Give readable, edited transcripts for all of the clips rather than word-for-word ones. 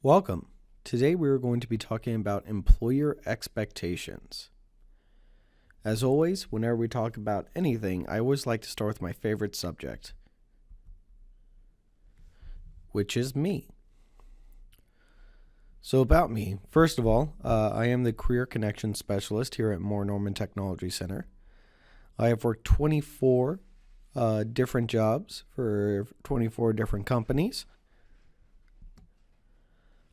Welcome. Today we are going to be talking about employer expectations. As always, whenever we talk about anything, I always like to start with my favorite subject, which is me. So about me, first of all, I am the Career Connection Specialist here at Moore Norman Technology Center. I have worked 24 different jobs for 24 different companies.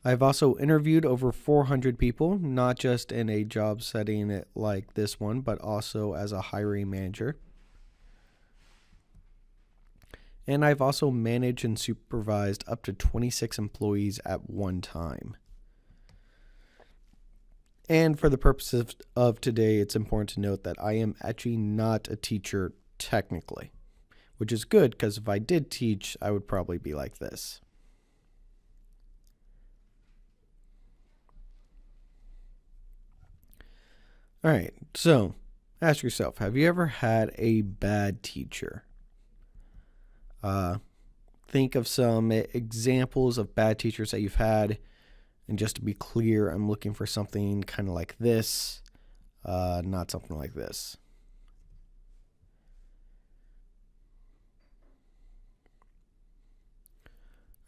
I've also interviewed over 400 people, not just in a job setting like this one, but also as a hiring manager. And I've also managed and supervised up to 26 employees at one time. And for the purposes of today, it's important to note that I am actually not a teacher technically, which is good because if I did teach, I would probably be like this. All right, so ask yourself, have you ever had a bad teacher? Think of some examples of bad teachers that you've had. And just to be clear, I'm looking for something kind of like this, not something like this.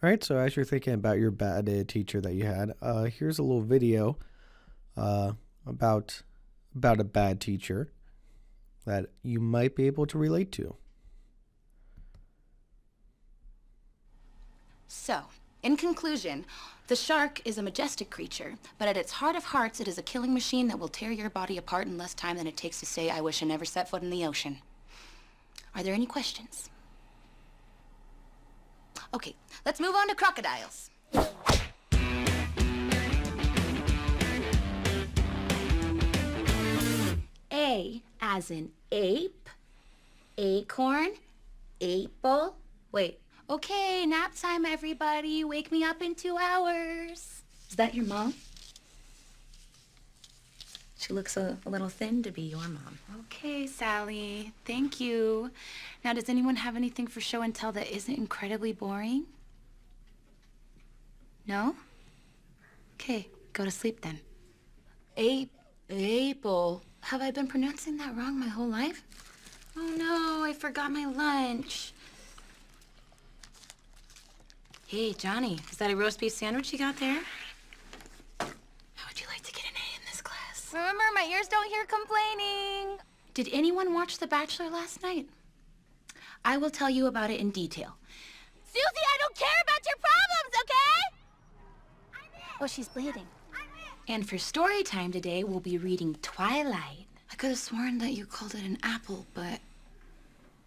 All right, so as you're thinking about your bad teacher that you had, here's a little video about a bad teacher that you might be able to relate to. So, in conclusion, the shark is a majestic creature, but at its heart of hearts, it is a killing machine that will tear your body apart in less time than it takes to say, "I wish I never set foot in the ocean." Are there any questions? Okay, let's move on to crocodiles. A as in ape, acorn, apple. Wait, okay, nap time, everybody. Wake me up in 2 hours. Is that your mom? She looks a little thin to be your mom. Okay, Sally. Thank you. Now, does anyone have anything for show and tell that isn't incredibly boring? No? Okay, go to sleep then. Apple. Have I been pronouncing that wrong my whole life? Oh no, I forgot my lunch. Hey, Johnny, is that a roast beef sandwich you got there? How would you like to get an A in this class? Remember, my ears don't hear complaining. Did anyone watch The Bachelor last night? I will tell you about it in detail. Susie, I don't care about your problems, okay? Oh, she's bleeding. And for story time today, we'll be reading Twilight. I could have sworn that you called it an apple, but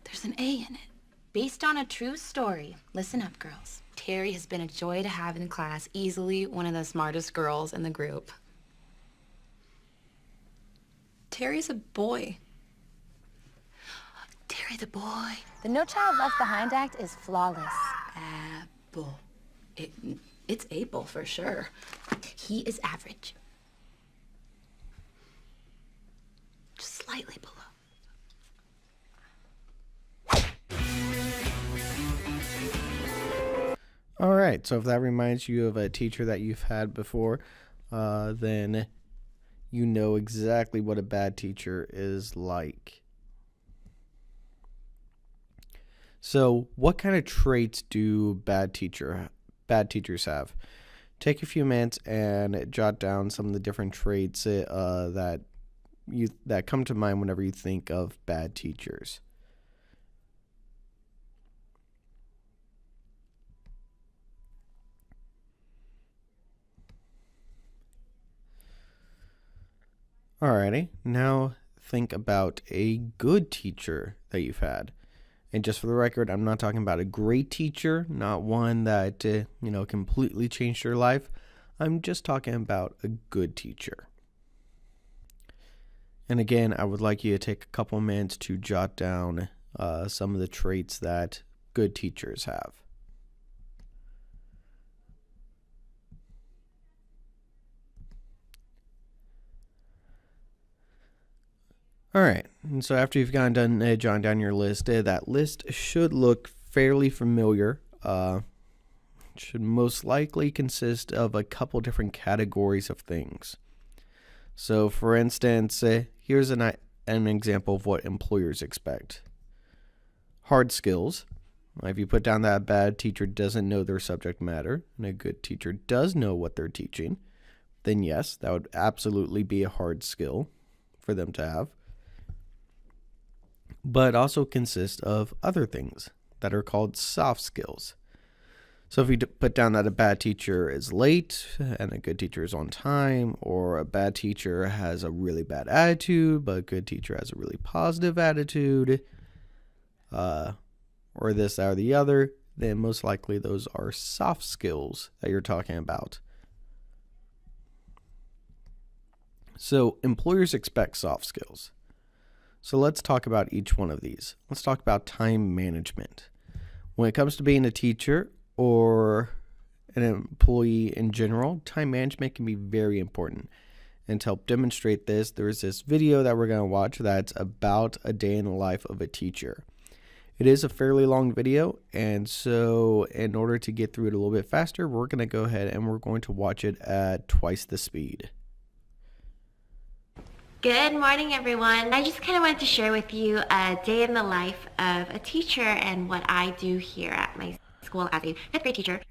there's an A in it. Based on a true story. Listen up, girls. Terry has been a joy to have in class, easily one of the smartest girls in the group. Terry's a boy. Terry the boy. The No Child Left Behind Act is flawless. Apple. It's Apple for sure. He is average. Just slightly below. All right, so if that reminds you of a teacher that you've had before, then you know exactly what a bad teacher is like. So, what kind of traits do bad teachers have? Take a few minutes and jot down some of the different traits that come to mind whenever you think of bad teachers. Alrighty, now think about a good teacher that you've had. And just for the record, I'm not talking about a great teacher, not one that, completely changed your life. I'm just talking about a good teacher. And again, I would like you to take a couple minutes to jot down some of the traits that good teachers have. All right, and so after you've gotten done jotting down your list, that list should look fairly familiar. should most likely consist of a couple different categories of things. So, for instance, here's an example of what employers expect. Hard skills. If you put down that a bad teacher doesn't know their subject matter and a good teacher does know what they're teaching, then yes, that would absolutely be a hard skill for them to have. But also consist of other things that are called soft skills. So if you put down that a bad teacher is late and a good teacher is on time, or a bad teacher has a really bad attitude, but a good teacher has a really positive attitude, or this, that, or the other, then most likely those are soft skills that you're talking about. So employers expect soft skills. So let's talk about each one of these. Let's talk about time management. When it comes to being a teacher or an employee in general, time management can be very important. And to help demonstrate this, there's this video that we're going to watch that's about a day in the life of a teacher. It is a fairly long video, and so in order to get through it a little bit faster, we're going to go ahead and we're going to watch it at twice the speed. Good morning, everyone. I just kind of wanted to share with you a day in the life of a teacher and what I do here at my school as a 5th grade teacher.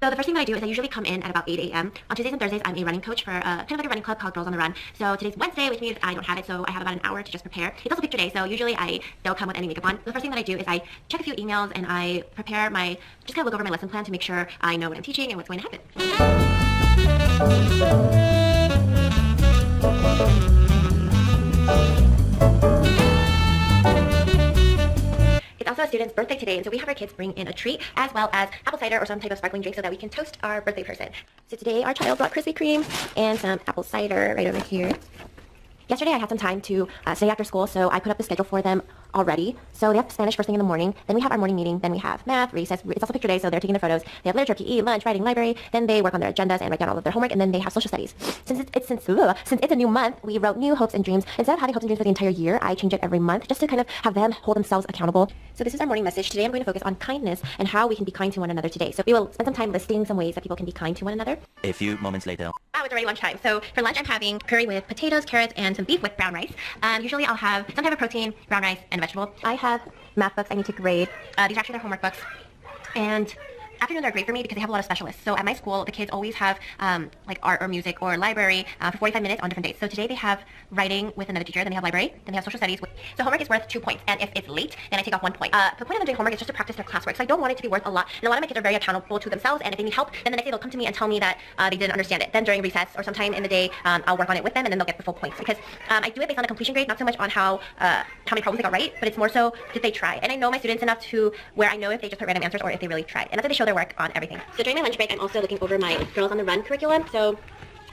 So the first thing that I do is I usually come in at about 8 a.m. On Tuesdays and Thursdays, I'm a running coach for kind of like a running club called Girls on the Run. So today's Wednesday, which means I don't have it, so I have about an hour to just prepare. It's also picture day, so usually I don't come with any makeup on. The first thing that I do is I check a few emails and I prepare just kind of look over my lesson plan to make sure I know what I'm teaching and what's going to happen. It's also a student's birthday today, and so we have our kids bring in a treat as well as apple cider or some type of sparkling drink so that we can toast our birthday person. So today our child brought Krispy Kreme and some apple cider right over here. Yesterday I had some time to stay after school, so I put up the schedule for them already. So they have Spanish first thing in the morning, then we have our morning meeting, then we have math, recess, it's also picture day, so they're taking their photos. They have literature, PE, lunch, writing, library, then they work on their agendas and write down all of their homework, and then they have social studies. Since it's a new month, we wrote new hopes and dreams. Instead of having hopes and dreams for the entire year, I change it every month just to kind of have them hold themselves accountable. So this is our morning message. Today I'm going to focus on kindness and how we can be kind to one another today. So we will spend some time listing some ways that people can be kind to one another. A few moments later. It's already lunchtime. So for lunch, I'm having curry with potatoes, carrots, and some beef with brown rice. Usually I'll have some type of protein, brown rice, and vegetable. I have math books I need to grade. These are actually their homework books. And afternoons are great for me because they have a lot of specialists. So at my school, the kids always have like art or music or library for 45 minutes on different days. So today they have writing with another teacher, then they have library, then they have social studies. So homework is worth 2 points, and if it's late, then I take off 1 point. The point of them doing homework is just to practice their classwork. So I don't want it to be worth a lot. And a lot of my kids are very accountable to themselves, and if they need help, then the next day they'll come to me and tell me that they didn't understand it. Then during recess or sometime in the day, I'll work on it with them, and then they'll get the full points. Because I do it based on a completion grade, not so much on how many problems they got right, but it's more so did they try. And I know my students enough to where I know if they just put random answers or if they really tried. And that's how they show their work on everything. So during my lunch break, I'm also looking over my Girls on the Run curriculum. So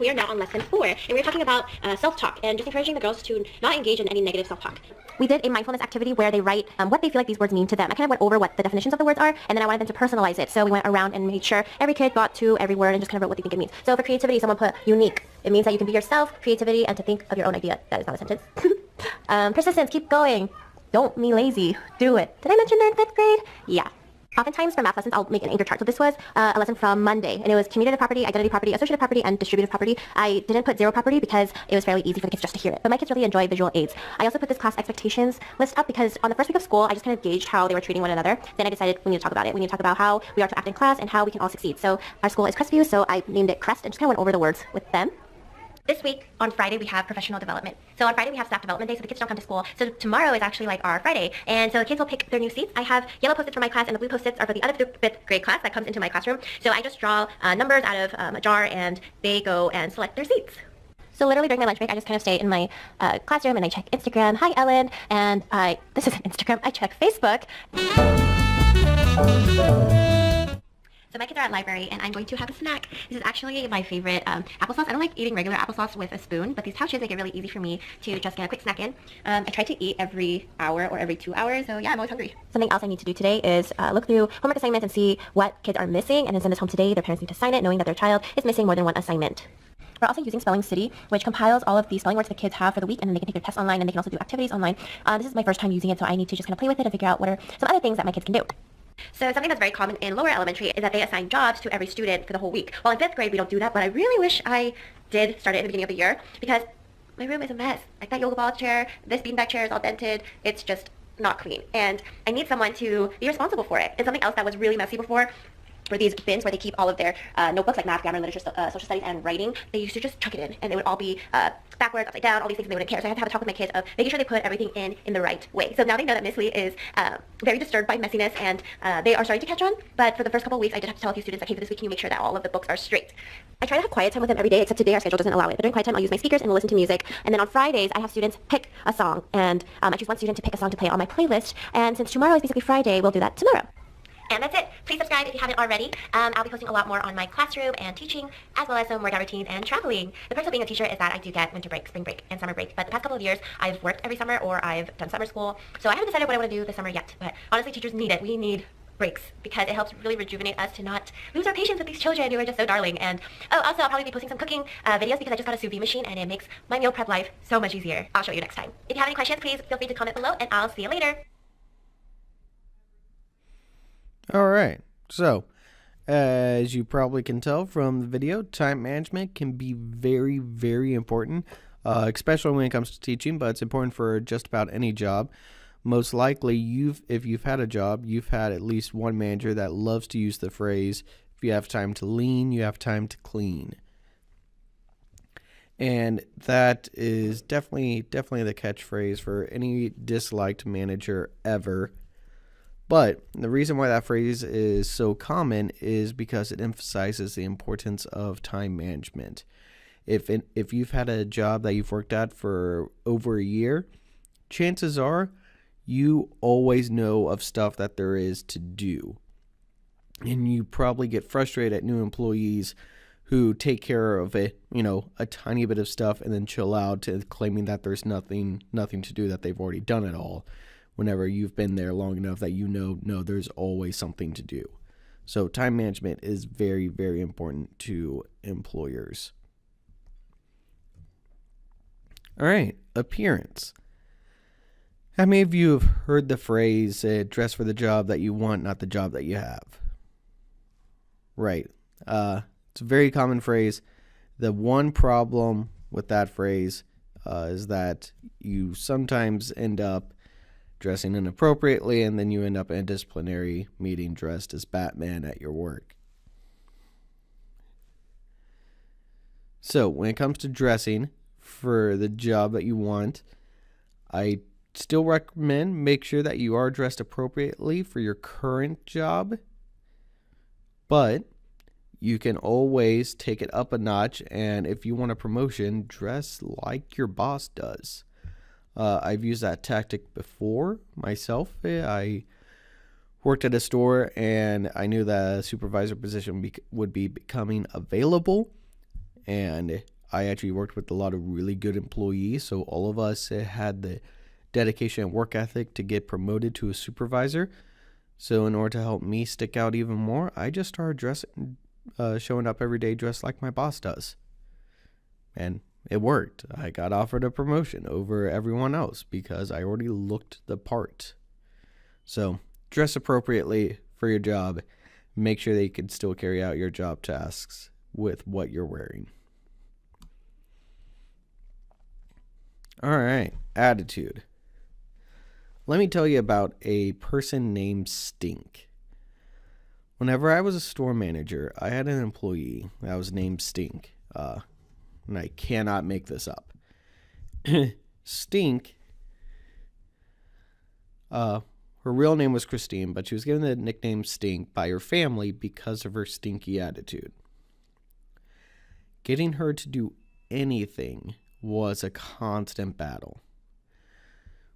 we are now on lesson 4, and we're talking about self-talk and just encouraging the girls to not engage in any negative self-talk. We did a mindfulness activity where they write what they feel like these words mean to them. I kind of went over what the definitions of the words are, and then I wanted them to personalize it. So we went around and made sure every kid got to every word and just kind of wrote what they think it means. So for creativity, someone put unique. It means that you can be yourself, creativity, and to think of your own idea. That is not a sentence. Persistence, keep going. Don't be lazy. Do it. Did I mention they're in 5th grade? Yeah. Oftentimes for math lessons, I'll make an anchor chart. So this was a lesson from Monday, and it was commutative property, identity property, associative property, and distributive property. I didn't put zero property because it was fairly easy for the kids just to hear it, but my kids really enjoy visual aids. I also put this class expectations list up because on the first week of school, I just kind of gauged how they were treating one another. Then I decided we need to talk about it. We need to talk about how we are to act in class and how we can all succeed. So our school is Crestview, so I named it Crest and just kind of went over the words with them. This week, on Friday, we have professional development. So on Friday, we have staff development day, so the kids don't come to school. So tomorrow is actually like our Friday, and so the kids will pick their new seats. I have yellow Post-its for my class, and the blue Post-its are for the other 5th grade class that comes into my classroom. So I just draw numbers out of a jar, and they go and select their seats. So literally during my lunch break, I just kind of stay in my classroom, and I check Instagram. Hi, Ellen. And this isn't Instagram. I check Facebook. So my kids are at library, and I'm going to have a snack. This is actually my favorite applesauce. I don't like eating regular applesauce with a spoon, but these pouches make it really easy for me to just get a quick snack in. I try to eat every hour or every 2 hours, so yeah, I'm always hungry. Something else I need to do today is look through homework assignments and see what kids are missing, and then send this home today. Their parents need to sign it, knowing that their child is missing more than one assignment. We're also using Spelling City, which compiles all of the spelling words the kids have for the week, and then they can take their tests online, and they can also do activities online. This is my first time using it, so I need to just kind of play with it and figure out what are some other things that my kids can do. So something that's very common in lower elementary is that they assign jobs to every student for the whole week. Well, in 5th grade, we don't do that, but I really wish I did start it at the beginning of the year because my room is a mess. Like that yoga ball chair, this beanbag chair is all dented. It's just not clean. And I need someone to be responsible for it. And something else that was really messy before were these bins where they keep all of their notebooks like math, grammar, literature, social studies, and writing. They used to just chuck it in, and they would all be backwards, upside down, all these things, and they wouldn't care. So I had to have a talk with my kids of making sure they put everything in the right way. So now they know that Miss Lee is very disturbed by messiness, and they are starting to catch on. But for the first couple of weeks, I did have to tell a few students, like, hey, for this week, can you make sure that all of the books are straight? I try to have quiet time with them every day, except today our schedule doesn't allow it. But during quiet time, I'll use my speakers and we'll listen to music. And then on Fridays, I have students pick a song, and I choose one student to pick a song to play on my playlist. And since tomorrow is basically Friday, we'll do that tomorrow. And that's it. Please subscribe if you haven't already. I'll be posting a lot more on my classroom and teaching, as well as some workout routines and traveling. The perks of being a teacher is that I do get winter break, spring break, and summer break. But the past couple of years, I've worked every summer or I've done summer school. So I haven't decided what I want to do this summer yet. But honestly, teachers need it. We need breaks because it helps really rejuvenate us to not lose our patience with these children who are just so darling. And also I'll probably be posting some cooking videos because I just got a sous vide machine and it makes my meal prep life so much easier. I'll show you next time. If you have any questions, please feel free to comment below and I'll see you later. All right. So, as you probably can tell from the video, time management can be very, very important, especially when it comes to teaching, but it's important for just about any job. Most likely, if you've had a job, you've had at least one manager that loves to use the phrase, if you have time to lean, you have time to clean. And that is definitely the catchphrase for any disliked manager ever. But the reason why that phrase is so common is because it emphasizes the importance of time management. If you've had a job that you've worked at for over a year, chances are you always know of stuff that there is to do. And you probably get frustrated at new employees who take care of a tiny bit of stuff and then chill out to claiming that there's nothing to do, that they've already done it all. Whenever you've been there long enough that no, there's always something to do. So time management is very, very important to employers. All right, appearance. How many of you have heard the phrase, dress for the job that you want, not the job that you have? Right. It's a very common phrase. The one problem with that phrase is that you sometimes end up dressing inappropriately, and then you end up in a disciplinary meeting dressed as Batman at your work. So when it comes to dressing for the job that you want, I still recommend make sure that you are dressed appropriately for your current job, but you can always take it up a notch, and if you want a promotion, dress like your boss does. I've used that tactic before myself. I worked at a store and I knew that a supervisor position would be becoming available, and I actually worked with a lot of really good employees, so all of us had the dedication and work ethic to get promoted to a supervisor. So in order to help me stick out even more, I just started showing up every day dressed like my boss does, and it worked. I got offered a promotion over everyone else because I already looked the part. So dress appropriately for your job. Make sure that you can still carry out your job tasks with what you're wearing. All right, attitude. Let me tell you about a person named Stink. Whenever I was a store manager, I had an employee that was named Stink. And I cannot make this up. Stink, her real name was Christine, but she was given the nickname Stink by her family because of her stinky attitude. Getting her to do anything was a constant battle.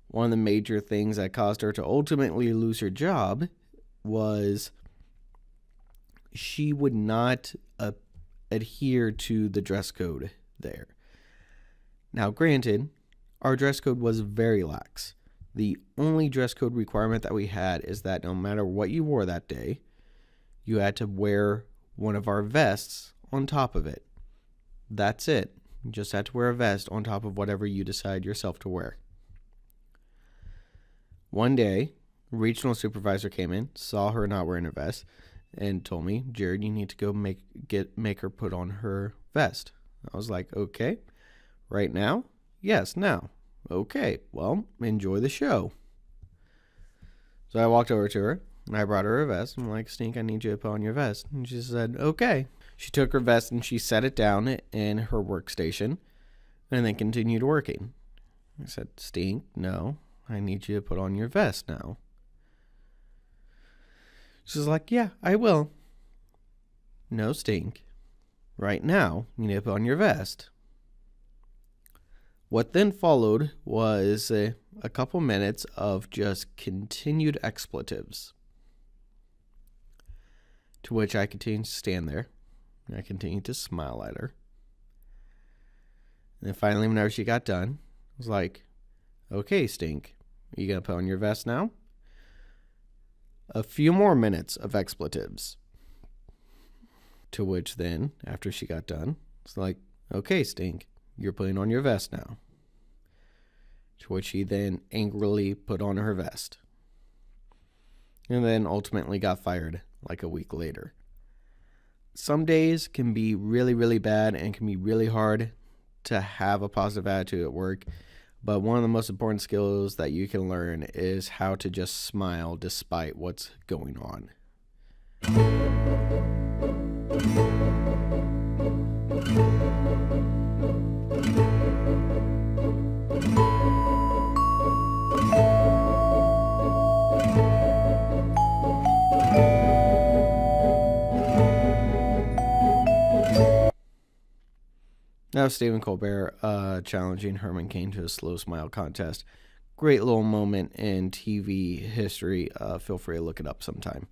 One of the major things that caused her to ultimately lose her job was she would not adhere to the dress code there. Now, granted, our dress code was very lax. The only dress code requirement that we had is that no matter what you wore that day, you had to wear one of our vests on top of it. That's it. You just had to wear a vest on top of whatever you decide yourself to wear. One day, Regional supervisor came in, saw her not wearing a vest, and told me, Jared, you need to go make her put on her vest. I was like, okay. Right now? Yes, now. Okay, well, enjoy the show. So I walked over to her, and I brought her a vest. I'm like, Stink, I need you to put on your vest. And she said, okay. She took her vest and she set it down in her workstation and then continued working. I said, Stink, no, I need you to put on your vest now. She's like, yeah, I will. No, Stink. Right now, you need to put on your vest. What then followed was a couple minutes of just continued expletives. To which I continued to stand there. I continued to smile at her. And then finally, whenever she got done, I was like, okay, Stink, are you going to put on your vest now? A few more minutes of expletives. To which then, after she got done, it's like, okay, Stink, you're putting on your vest now. To which she then angrily put on her vest. And then ultimately got fired like a week later. Some days can be really, really bad and can be really hard to have a positive attitude at work. But one of the most important skills that you can learn is how to just smile despite what's going on. Now Stephen Colbert challenging Herman Cain to a slow smile contest. Great little moment in TV history. Feel free to look it up sometime.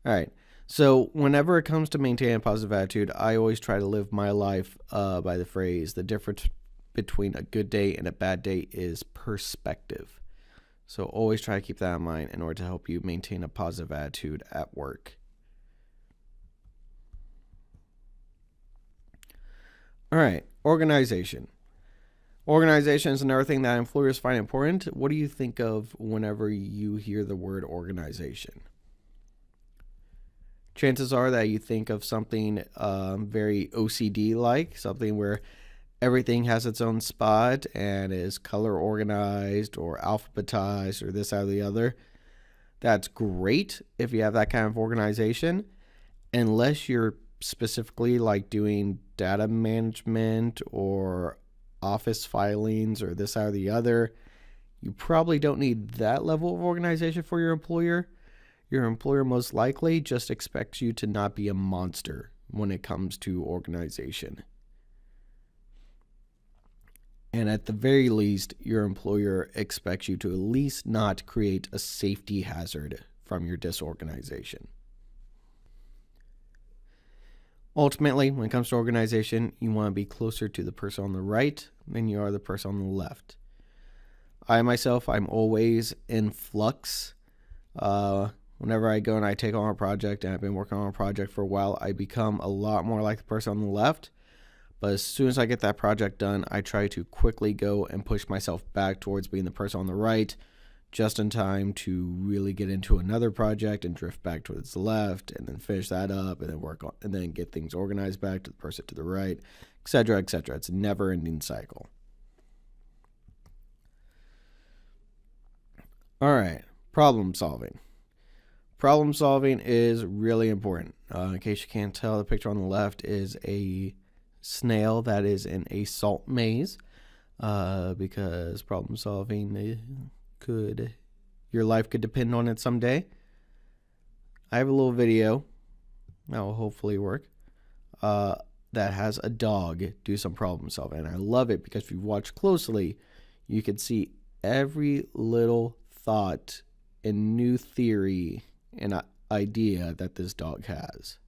All right. So whenever it comes to maintaining a positive attitude, I always try to live my life by the phrase, the difference between a good day and a bad day is perspective. So always try to keep that in mind in order to help you maintain a positive attitude at work. All right, organization. Organization is another thing that employers find important. What do you think of whenever you hear the word organization? Chances are that you think of something very OCD-like, something where everything has its own spot and is color organized or alphabetized or this, that, or the other. That's great if you have that kind of organization, unless you're specifically like doing data management or office filings or this, that, or the other. You probably don't need that level of organization for your employer. Your employer most likely just expects you to not be a monster when it comes to organization. And at the very least, your employer expects you to at least not create a safety hazard from your disorganization. Ultimately, when it comes to organization, you want to be closer to the person on the right than you are the person on the left. I myself, I'm always in flux. Whenever I go and I take on a project, and I've been working on a project for a while, I become a lot more like the person on the left. But as soon as I get that project done, I try to quickly go and push myself back towards being the person on the right, just in time to really get into another project and drift back towards the left, and then finish that up, and then work on, and then get things organized back to the person to the right, etc., etc. It's a never-ending cycle. All right, problem solving. Problem solving is really important. In case you can't tell, the picture on the left is a snail that is in a salt maze, because problem solving your life could depend on it someday. I have a little video that will hopefully work that has a dog do some problem solving, and I love it because if you watch closely, you can see every little thought and new theory and idea that this dog has.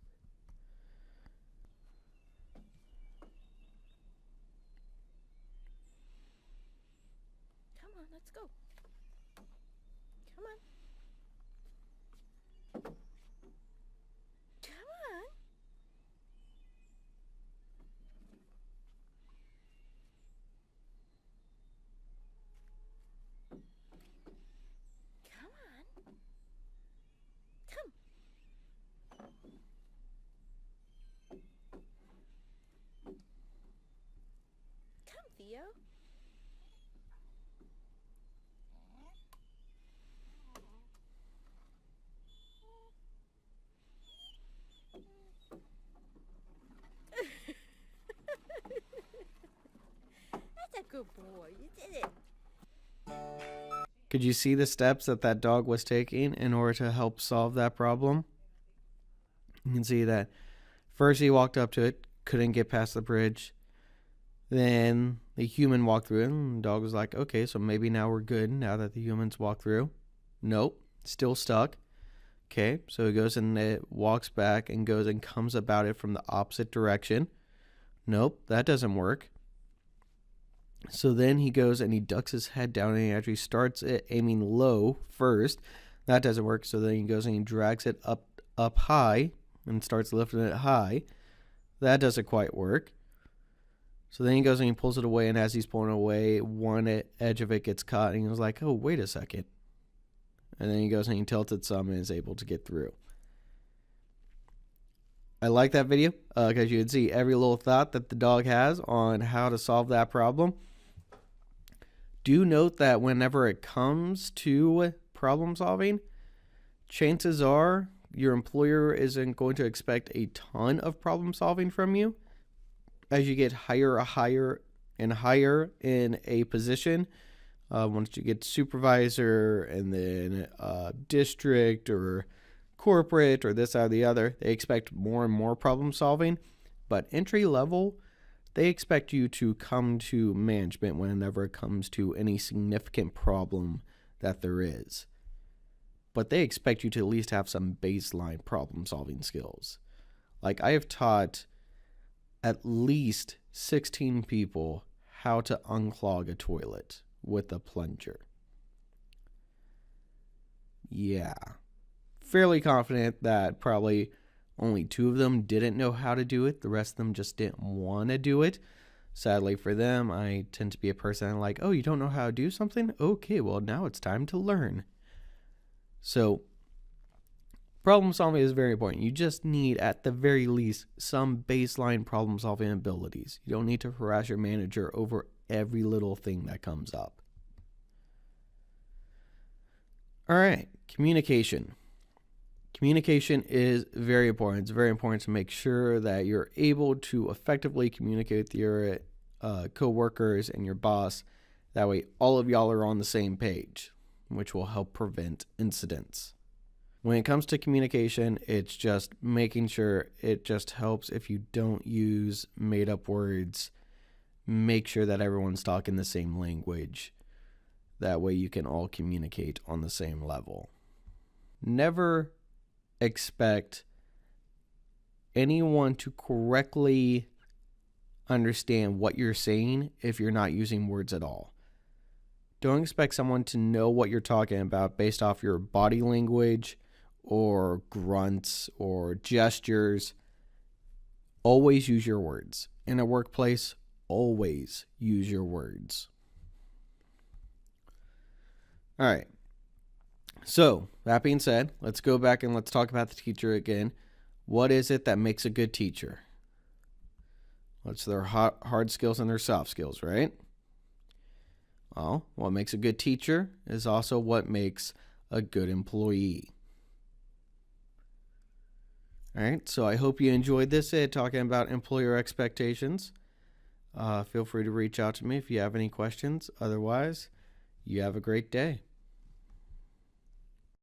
Come on, let's go. Come on. Come on. Come on. Could you see the steps that that dog was taking in order to help solve that problem? You can see that first he walked up to it, couldn't get past the bridge. Then the human walked through it, and the dog was like, okay, so maybe now we're good now that the humans walked through. Nope, still stuck. Okay, so he goes and it walks back and goes and comes about it from the opposite direction. Nope, that doesn't work. So then he goes and he ducks his head down and he actually starts it aiming low first. That doesn't work. So then he goes and he drags it up high and starts lifting it high. That doesn't quite work. So then he goes and he pulls it away, and as he's pulling it away, one edge of it gets caught, and he was like, oh, wait a second. And then he goes and he tilts it some and is able to get through. I like that video because you can see every little thought that the dog has on how to solve that problem. Do note that whenever it comes to problem solving, chances are your employer isn't going to expect a ton of problem solving from you. As you get higher and higher in a position, once you get supervisor and then district or corporate or this, that, or the other, they expect more and more problem solving. But entry level, they expect you to come to management whenever it comes to any significant problem that there is. But they expect you to at least have some baseline problem solving skills. Like, I have taught at least 16 people how to unclog a toilet with a plunger. Yeah. Fairly confident that probably only 2 of them didn't know how to do it. The rest of them just didn't want to do it. Sadly for them, I tend to be a person like, oh, you don't know how to do something? Okay, well, now it's time to learn. So, problem solving is very important. You just need, at the very least, some baseline problem solving abilities. You don't need to harass your manager over every little thing that comes up. All right, communication. Communication is very important. It's very important to make sure that you're able to effectively communicate with your co-workers and your boss. That way, all of y'all are on the same page, which will help prevent incidents. When it comes to communication, it's just making sure it just helps if you don't use made-up words. Make sure that everyone's talking the same language. That way you can all communicate on the same level. Never expect anyone to correctly understand what you're saying if you're not using words at all. Don't expect someone to know what you're talking about based off your body language or grunts or gestures. Always use your words. In a workplace, always use your words. All right. So, that being said, let's go back and let's talk about the teacher again. What is it that makes a good teacher? What's their hard skills and their soft skills, right? Well, what makes a good teacher is also what makes a good employee. All right, so I hope you enjoyed this talking about employer expectations. Feel free to reach out to me if you have any questions. Otherwise, you have a great day.